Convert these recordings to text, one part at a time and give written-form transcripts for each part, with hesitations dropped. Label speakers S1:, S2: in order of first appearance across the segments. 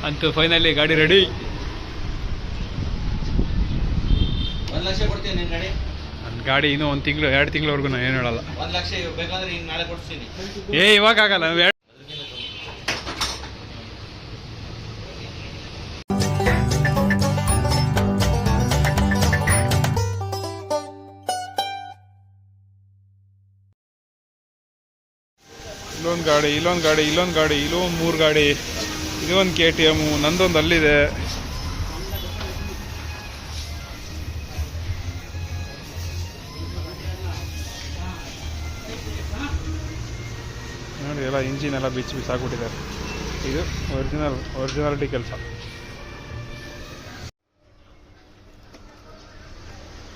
S1: ಅಂತೂ ಫೈನಲಿ ಗಾಡಿ ರೆಡಿ.
S2: 1 ಲಕ್ಷ ಕೊಡ್ತೀನಿ ನಿನ್ನ ಗಾಡಿ.
S1: ನನ್ನ ಗಾಡಿ ಇನ್ನೂ 1 ತಿಂಗಳು 2 ತಿಂಗಳವರೆಗೂ ನಾನು ಏನು ಹೇಳಲ್ಲ.
S2: 1 ಲಕ್ಷ ಬೇಕಾದ್ರೆ ಈಗ ನಾಳೆ ಕೊಡ್ತೀನಿ.
S1: ಇವಾಗ ಆಗಲ್ಲ. ಇಲ್ಲೊಂದು ಗಾಡಿ, ಇಲ್ಲೊಂದು ಗಾಡಿ, ಇಲ್ಲೊಂದು ಗಾಡಿ, ಇಲ್ಲೊಂದು 3 ಗಾಡಿ, ಇದೊಂದು KTM, ನಂದೊಂದು ಅಲ್ಲಿದೆ. ನೋಡಿ ಎಲ್ಲ ಇಂಜಿನ್ ಎಲ್ಲ ಬಿಚ್ಚಿ ಬಿಸಾಕ್ಬಿಟ್ಟಿದ್ದಾರೆ. ಇದು ಒರಿಜಿನಾಲಿಟಿ ಕೆಲಸ.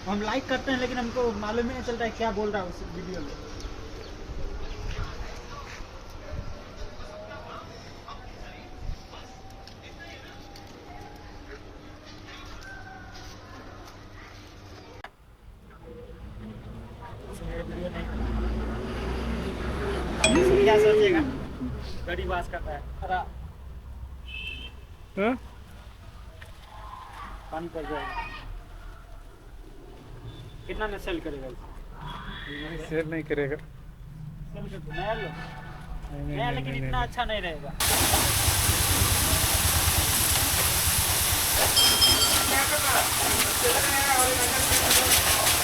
S3: हम लाइक करते हैं लेकिन हमको मालूम ही नहीं चलता है क्या बोल रहा है उस वीडियो में. क्या सोचेगा गड़ी बास करता है. पानी पड़ जाएगा. कितना में सेल करेगा?
S1: सेल नहीं करेगा.
S3: सेल कर दो. नया लो. नया लेकिन इतना अच्छा नहीं रहेगा.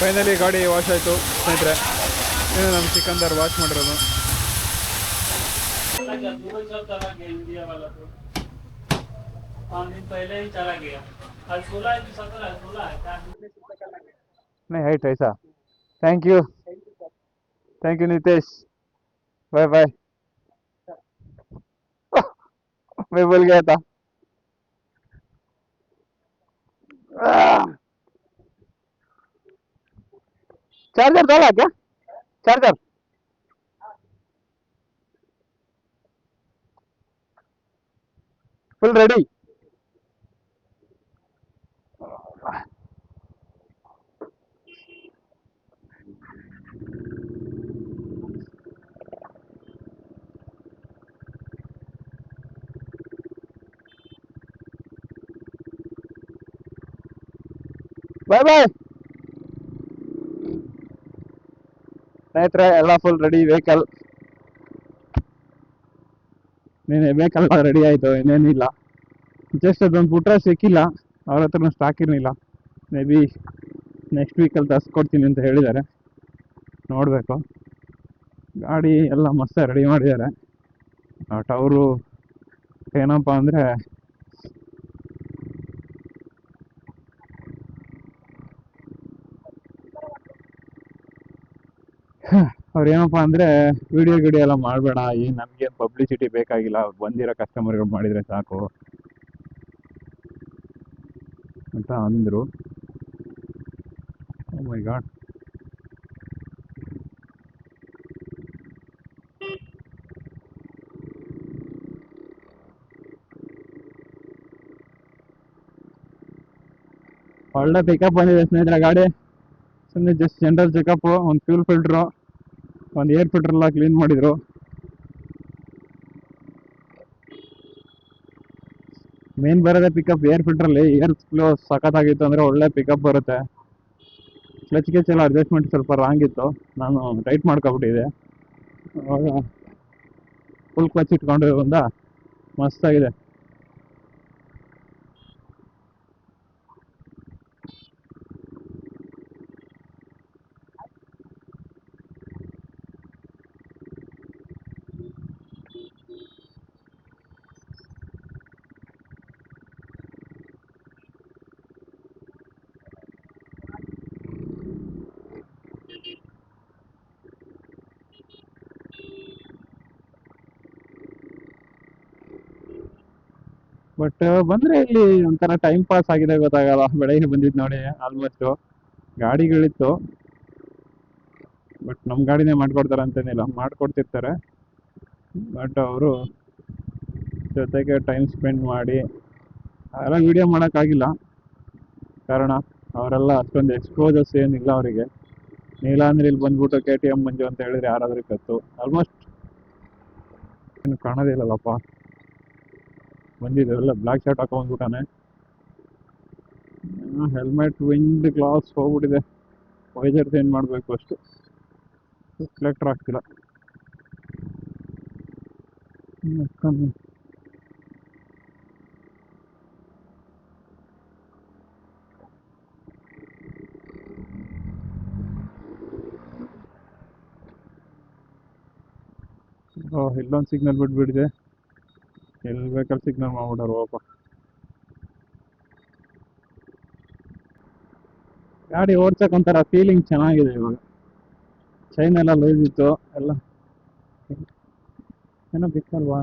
S1: ಫೈನಲಿ ಗಾಡಿ ವಾಶ್ ಆಯಿತು ಸ್ನೇಹಿತರೆ. ಏನು ನಮ್ಮ ಸಿಕಂದರ್ ವಾಶ್ ಮಾಡಿರೋದು.
S3: इंडिया वाला तो 5 दिन पहले ही चला गया. आज 16 है, 17 है, 16 है, 4 दिन से चला गया.
S1: नहीं है ऐसा. Thank you Nitesh. Bye bye. मैं भूल गया था. चार्जर डाला क्या? Charger full ready. Bye bye ಸ್ನೇಹಿತರೆ. ಎಲ್ಲ ಫುಲ್ ರೆಡಿ. ವೆಹಿಕಲ್ ರೆಡಿ ಆಯಿತು. ಇನ್ನೇನಿಲ್ಲ, ಜಸ್ಟ್ ಅದೊಂದು ಫುಟ್ರ ಸಿಕ್ಕಿಲ್ಲ. ಅವ್ರ ಹತ್ರನೂ ಸ್ಟಾಕ್ ಇರಲಿಲ್ಲ. ಮೇ ಬಿ ನೆಕ್ಸ್ಟ್ ವೀಕಲ್ಲಿ ತರಿಸ್ಕೊಡ್ತೀನಿ ಅಂತ ಹೇಳಿದ್ದಾರೆ. ನೋಡಬೇಕು. ಗಾಡಿ ಎಲ್ಲ ಮಸ್ತ್ ರೆಡಿ ಮಾಡಿದ್ದಾರೆ. ಬಟ್ ಅವರು ಏನಪ್ಪ ಅಂದರೆ ಅವ್ರೇನಪ್ಪ ಅಂದರೆ ವಿಡಿಯೋ ಎಲ್ಲ ಮಾಡಬೇಡ, ಈ ನಮಗೆ ಪಬ್ಲಿಸಿಟಿ ಬೇಕಾಗಿಲ್ಲ, ಬಂದಿರೋ ಕಸ್ಟಮರ್ಗಳು ಮಾಡಿದರೆ ಸಾಕು ಅಂತ ಅಂದರು. ಓ ಮೈ ಗಾಡ್. ಒಳ್ಳೆ ಪಿಕಪ್ ಬಂದಿದೆ ಸ್ನೇಹಿತರೆ ಗಾಡಿ. ಸುಮ್ಮನೆ ಜಸ್ಟ್ ಜನರಲ್ ಚೆಕಪ್ಪು, ಒಂದು ಫ್ಯೂಲ್ ಫಿಲ್ಟ್ರು, ಒಂದು ಏರ್ ಫಿಲ್ಟರ್ ಎಲ್ಲ ಕ್ಲೀನ್ ಮಾಡಿದರು. ಮೇನ್ ಬರೋದೇ ಪಿಕಪ್ ಏರ್ ಫಿಲ್ಟ್ರಲ್ಲಿ. ಏರ್ ಫ್ಲೋ ಸಖತ್ತಾಗಿತ್ತು ಅಂದರೆ ಒಳ್ಳೆ ಪಿಕಪ್ ಬರುತ್ತೆ. ಕ್ಲಚ್ ಎಲ್ಲ ಅಡ್ಜಸ್ಟ್ಮೆಂಟ್ ಸ್ವಲ್ಪ ರಾಂಗ್ ಇತ್ತು, ನಾನು ಟೈಟ್ ಮಾಡ್ಕೊಬಿಟ್ಟಿದ್ದೆ. ಅವಾಗ ಫುಲ್ ಕ್ಲಚ್ ಇಟ್ಕೊಂಡು ಬಂದ ಮಸ್ತಾಗಿದೆ. ಬಟ್ ಬಂದರೆ ಇಲ್ಲಿ ಒಂಥರ ಟೈಮ್ ಪಾಸ್ ಆಗಿದೆ ಗೊತ್ತಾಗಲ್ಲ. ಬೆಳಗ್ಗೆ ಬಂದಿದ್ದು ನೋಡಿ, ಆಲ್ಮೋಸ್ಟು ಗಾಡಿಗಳಿತ್ತು. ಬಟ್ ನಮ್ಮ ಗಾಡಿನೇ ಮಾಡ್ಕೊಡ್ತಾರೆ ಅಂತೇನಿಲ್ಲ, ಮಾಡಿಕೊಡ್ತಿರ್ತಾರೆ. ಬಟ್ ಅವರು ಜೊತೆಗೆ ಟೈಮ್ ಸ್ಪೆಂಡ್ ಮಾಡಿ ಅದೆಲ್ಲ ವೀಡಿಯೋ ಮಾಡೋಕ್ಕಾಗಿಲ್ಲ. ಕಾರಣ ಅವರೆಲ್ಲ ಅಷ್ಟೊಂದು ಎಕ್ಸ್ಪೋಜರ್ಸ್ ಏನಿಲ್ಲ ಅವರಿಗೆ. ನೀಲಾಂದ್ರೆ ಇಲ್ಲಿ ಬಂದ್ಬಿಟ್ಟು KTM ಮಂಜು ಅಂತ ಹೇಳಿದ್ರೆ ಯಾರಾದರೂ ಕತ್ತು. ಆಲ್ಮೋಸ್ಟ್ ಇನ್ನು ಕಾಣೋದೇ ಇಲ್ಲಲ್ಲಪ್ಪ. ಬಂದಿದ್ದೆಲ್ಲ ಬ್ಲ್ಯಾಕ್ ಶರ್ಟ್ ಹಾಕೊಂಡ್ಬಿಟ್ಟಾನೆ. ಹೆಲ್ಮೆಟ್ ವಿಂಡ್ ಗ್ಲಾಸ್ ಹೋಗ್ಬಿಟ್ಟಿದೆ. ವೈಸರ್ ಚೇಂಜ್ ಮಾಡಬೇಕು ಅಷ್ಟು. ರಿಫ್ಲೆಕ್ಟರ್ ಆಗ್ತಿಲ್ಲ. ಇಲ್ಲೊಂದು ಸಿಗ್ನಲ್ ಬಿಟ್ಬಿಟ್ಟಿದೆ. ಎಲ್ಲಿ ಬೇಕಾದ್ರೆ ಸಿಗ್ನಲ್ ಮಾಡ್ಬಿಟ್ಟಾರ ಪಾಪ. ಗಾಡಿ ಓಡ್ಸಕ್ ಒಂಥರ ಫೀಲಿಂಗ್ ಚೆನ್ನಾಗಿದೆ ಇವಾಗ. ಚೈನ್ ಎಲ್ಲ ಲೂಸ್ ಇತ್ತು ಎಲ್ಲ. ಏನೋ ಬಿತ್ತಲ್ವಾ.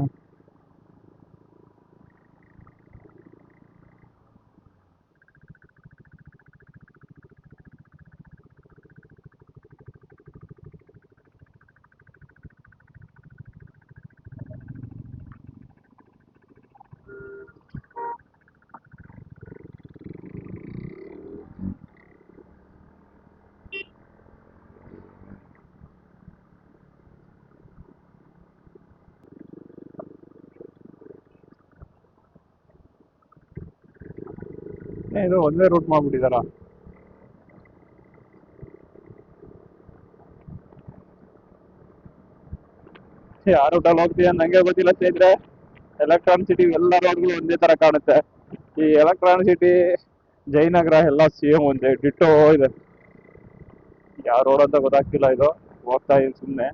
S1: ಇದು ಒಂದೇ ರೂಟ್ ಮಾಡ್ಬಿಟ್ಟಿದಾರ. ಯಾವ ರೂಟಲ್ಲಿ ಹೋಗ್ತೀಯ ನಂಗೆ ಗೊತ್ತಿಲ್ಲ ಸ್ನೇಹಿತರೆ. ಎಲೆಕ್ಟ್ರಾನಿಕ್ ಸಿಟಿ ಎಲ್ಲ ರೋಡ್ಗಳು ಒಂದೇ ತರ ಕಾಣುತ್ತೆ. ಈ ಎಲೆಕ್ಟ್ರಾನಿಕ್ ಸಿಟಿ, ಜಯನಗರ ಎಲ್ಲ ಸೇಮ್ ಒಂದೇ ಡಿಟ್ಟೋ ಇದೆ. ಯಾವ ರೋಡ್ ಅಂತ ಗೊತ್ತಾಗ್ತಿಲ್ಲ. ಇದು ಹೋಗ್ತಾ ಇದೀನಿ ಸುಮ್ಮನೆ.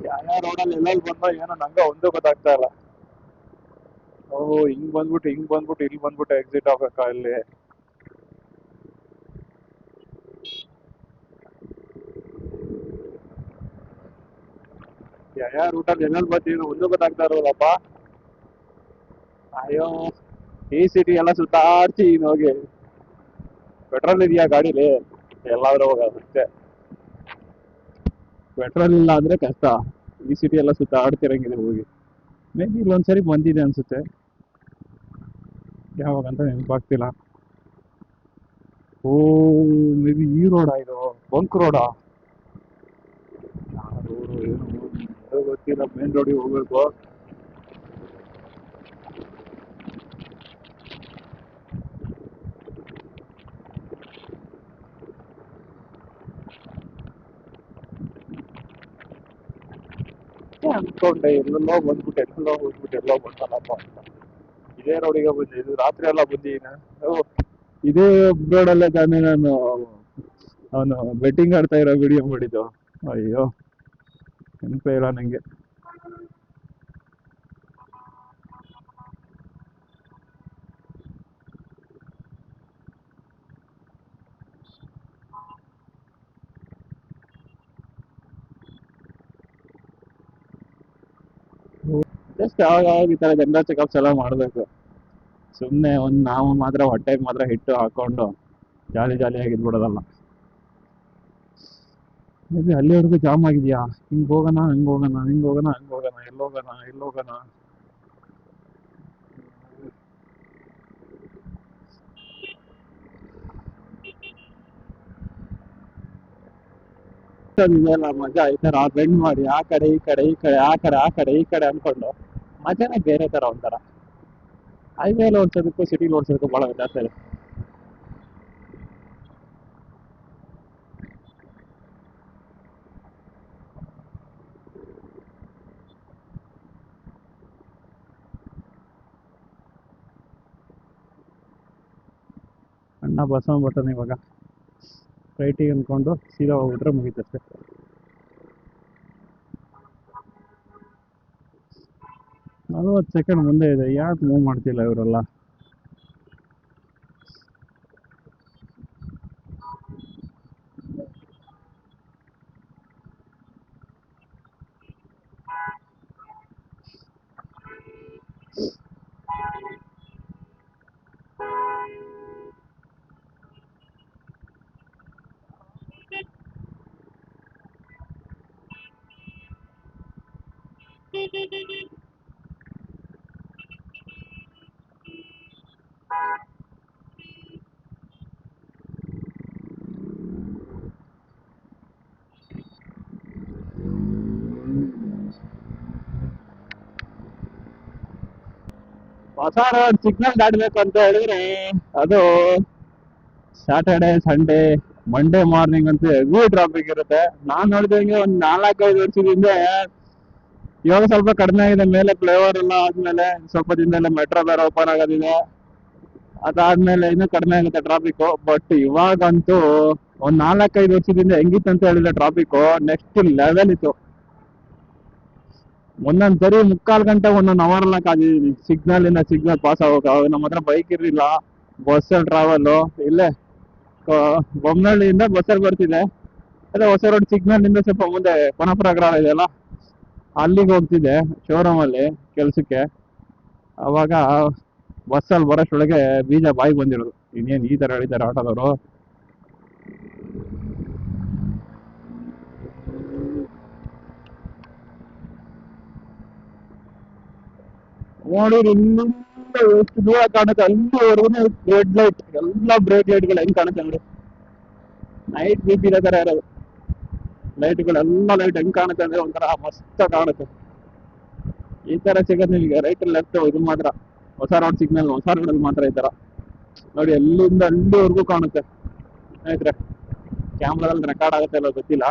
S1: ಯಾವ ರೋಡಲ್ಲಿ ಎಲ್ಲೆಲ್ಲಿ ಬಂದೋ ಏನೋ ನಂಗೆ ಒಂದು ಗೊತ್ತಾಗ್ತಾ ಇಲ್ಲ. ಹಿಂಗ್ ಬಂದ್ಬಿಟ್ಟು ಇಲ್ಲಿ ಬಂದ್ಬಿಟ್ಟು ಎಕ್ಸಿಟ್ ಆಗ್ಬೇಕಾ ಇಲ್ಲಿ. ಯಾವ ರೂಟಲ್ಲಿ ಎಲ್ಲೆಲ್ಲಿ ಬರ್ತೀವಿ ಒಂದು ಗೊತ್ತಾಗ್ತಾ ಇರೋದಪ್ಪ. ಅಯ್ಯೋ, ಈ ಸಿಟಿ ಎಲ್ಲ ಸುತ್ತಾಡ್ತಿ ಹೋಗಿ. ಪೆಟ್ರೋಲ್ ಇದೆಯಾ ಗಾಡೀಲಿ? ಎಲ್ಲಾದ್ರೂ ಹೋಗೋದು ಅಷ್ಟೇ. ಪೆಟ್ರೋಲ್ ಇಲ್ಲ ಅಂದ್ರೆ ಕಷ್ಟ. ಈ ಸಿಟಿ ಎಲ್ಲ ಸುತ್ತಾಡ್ತಿರಂಗಿದೆ ಹೋಗಿ. ಮೇ ಬಿ ಇಲ್ಲೊಂದ್ಸರಿ ಬಂದಿದೆ ಅನ್ಸುತ್ತೆ. ಯಾವಾಗಂತ ನೆನಪಾಗ್ತಿಲ್ಲ. ಓ, ಮೇ ಬಿ ಈ ರೋಡಾ ಇದು? ಬಂಕ್ ರೋಡಾ? ಯಾವ ರೋಡು ಏನು ಗೊತ್ತಿಲ್ಲ. ಮೇನ್ ರೋಡಿಗೆ ಹೋಗ್ಬೇಕು. ಅನ್ಕೊಂಡೆ ಎಲ್ಲೆಲ್ಲೋ ಬಂದ್ಬಿಟ್ಟು ಎಲ್ಲೋ ಬಂದಲ್ಲಪ್ಪ ಅಂತ. ಇದೇ ರೋಡಿಗೆ ಬಂದೆ. ಇದು ರಾತ್ರಿ ಎಲ್ಲ ಬಂದಿದ್ದೀನಿ. ಇದೇ ರೋಡಲ್ಲೇ ತಾನೇ ನಾನು ಅವನು ಬೆಟ್ಟಿಂಗ್ ಆಡ್ತಾ ಇರೋ ವಿಡಿಯೋ ಮಾಡಿದ್ದು. ಅಯ್ಯೋ, ನೆನಪೇ ಇಲ್ಲ ನಂಗೆ. ಜಸ್ಟ್ ಯಾವಾಗ ಈ ತರ ಜನರಲ್ ಚೆಕಪ್ಸ್ ಎಲ್ಲ ಮಾಡ್ಬೇಕು. ಸುಮ್ಮನೆ ನಾವು ಮಾತ್ರ ಹೊಟ್ಟೆಗೆ ಮಾತ್ರ ಹಿಟ್ಟು ಹಾಕೊಂಡು ಜಾಲಿಯಾಗಿ ಇದ್ಬಿಡೋದಲ್ಲ. ಮೇ ಬಿ ಅಲ್ಲಿವರೆಗೂ ಜಾಮ್ ಆಗಿದ್ಯಾ? ಹಿಂಗ್ ಹೋಗೋಣ ಹಂಗ್ ಹೋಗೋಣ ಎಲ್ಲೋಗೋಣ. ಇದೆಲ್ಲ ಮಜಾ. ಈ ತರ ಬೆಂಡ್ ಮಾಡಿ ಆ ಕಡೆ ಈ ಕಡೆ ಈ ಕಡೆ ಅನ್ಕೊಂಡು ಮಜಾನೇ ಬೇರೆ ತರ ಒಂಥರ. ಹೈವೇಲಿ ಓಡಿಸೋದಕ್ಕೂ ಸಿಟಿಲಿ ಓಡಿಸೋದಕ್ಕೂ ಬಹಳ ವ್ಯತ್ಯಾಸ ಇದೆ. ಅಣ್ಣ ಬಸ್ ಬರ್ತಾನೆ ಇವಾಗ. ರೈಟಿಗೆ ಅಂದ್ಕೊಂಡು ಸೀದಾ ಹೋಗ್ಬಿಟ್ರೆ ಮುಗೀತಷ್ಟೆ. 40 ಸೆಕೆಂಡ್ ಮುಂದೆ ಇದೆ. ಯಾಕೆ ಮೂವ್ ಮಾಡ್ತಿಲ್ಲ ಇವರೆಲ್ಲ? ಹೊಸ ರೋಡ್ ಸಿಗ್ನಲ್ ದಾಟಬೇಕು ಅಂತ ಹೇಳಿದ್ರೆ ಅದು ಸ್ಯಾಟರ್ಡೆ ಸಂಡೇ ಮಂಡೇ ಮಾರ್ನಿಂಗ್ ಅಂತ ಹೆವಿ ಟ್ರಾಫಿಕ್ ಇರುತ್ತೆ. ನಾನ್ ನೋಡಿದಂಗೆ ಒಂದ್ 4-5 ವರ್ಷದ ಹಿಂದೆ ಇವಾಗ ಸ್ವಲ್ಪ ಕಡಿಮೆ ಆಗಿದೆ, ಮೇಲೆ ಫ್ಲೈಓವರ್ ಎಲ್ಲ ಆದ್ಮೇಲೆ ಸ್ವಲ್ಪ ದಿನದಲ್ಲೇ ಮೆಟ್ರೋ ಬೇರೆ ಓಪನ್ ಆಗೋದಿದೆ, ಅದಾದ್ಮೇಲೆ ಇನ್ನೂ ಕಡಿಮೆ ಆಗುತ್ತೆ ಟ್ರಾಫಿಕ್. ಬಟ್ ಇವಾಗಂತೂ ಒಂದ್ 4-5 ವರ್ಷದಿಂದ ಹೆಂಗಿತ್ತು ಅಂತ ಹೇಳಿದ್ರೆ ಟ್ರಾಫಿಕ್ ನೆಕ್ಸ್ಟ್ ಲೆವೆಲ್ ಇತ್ತು. ಒಂದೊಂದ್ ಸರಿ 3/4 ಗಂಟೆ 1 ಅವರ್ ಎಲ್ಲ ಕಾದಿದ್ದೀನಿ ಸಿಗ್ನಲ್ ಇಂದ ಸಿಗ್ನಲ್ ಪಾಸ್ ಆಗೋಕೆ. ಅವಾಗ ನಮ್ಮ ಹತ್ರ ಬೈಕ್ ಇರ್ಲಿಲ್ಲ, ಬಸ್ಸಲ್ಲಿ ಟ್ರಾವೆಲ್. ಇಲ್ಲೇ ಬೊಮ್ಮನಹಳ್ಳಿಯಿಂದ ಬಸ್ಸಲ್ಲಿ ಬರ್ತಿದ್ದೆ, ಅದೇ ಹೊಸ ರೋಡ್ ಸಿಗ್ನಲ್ ಇಂದ ಸ್ವಲ್ಪ ಮುಂದೆ ಕೊನಪುರ ಗ್ರಾಮ ಇದೆಯಲ್ಲ, ಅಲ್ಲಿಗೆ ಹೋಗ್ತಿದ್ದೆ ಶೋರೂಮ್ ಅಲ್ಲಿ ಕೆಲ್ಸಕ್ಕೆ. ಅವಾಗ ಬಸ್ಸಲ್ಲಿ ಬರೋಷ್ಟೊಳಗೆ ಬೀಜ ಬಾಯಿಗೆ ಬಂದಿರೋದು, ಇನ್ನೇನು ಈ ತರ ಹೇಳಿದ್ದಾರೆ ಆಟೋದವರು. ನೋಡಿದ್ರೆ ಇಲ್ಲಿಂದ ಎಷ್ಟು ದೂರ ಕಾಣುತ್ತೆ ಅಲ್ಲಿವರೆಗೂ ರೆಡ್ ಲೈಟ್, ಎಲ್ಲ ಬ್ರೇಕ್ ಲೈಟ್ಗಳು ಹೆಂಗ್ ಕಾಣುತ್ತೆ ನೋಡಿ, ನೈಟ್ ಬೀಚ್ ಇರೋ ತರ ಇರೋದು. ಲೈಟ್ಗಳೆಲ್ಲ ಲೈಟ್ ಹೆಂಗ್ ಕಾಣುತ್ತೆ ಅಂದ್ರೆ ಒಂಥರ ಮಸ್ತ್ ಕಾಣುತ್ತೆ. ಈ ತರ ಸಿಗೋದು ನಿಮಗೆ ರೈಟ್ ಲೆಫ್ಟ್ ಇದು ಮಾತ್ರ ಹೊಸ ರೋಡ್ ಸಿಗ್ನಲ್, ಹೊಸ ರೋಡಲ್ಲಿ ಮಾತ್ರ ಈ ತರ ನೋಡಿ, ಎಲ್ಲಿಂದ ಅಲ್ಲಿವರೆಗೂ ಕಾಣುತ್ತೆ. ಸ್ನೇಹಿತರೆ ಕ್ಯಾಮ್ರಾದಲ್ಲಿ ರೆಕಾರ್ಡ್ ಆಗುತ್ತೆ ಅಲ್ಲ ಗೊತ್ತಿಲ್ಲ,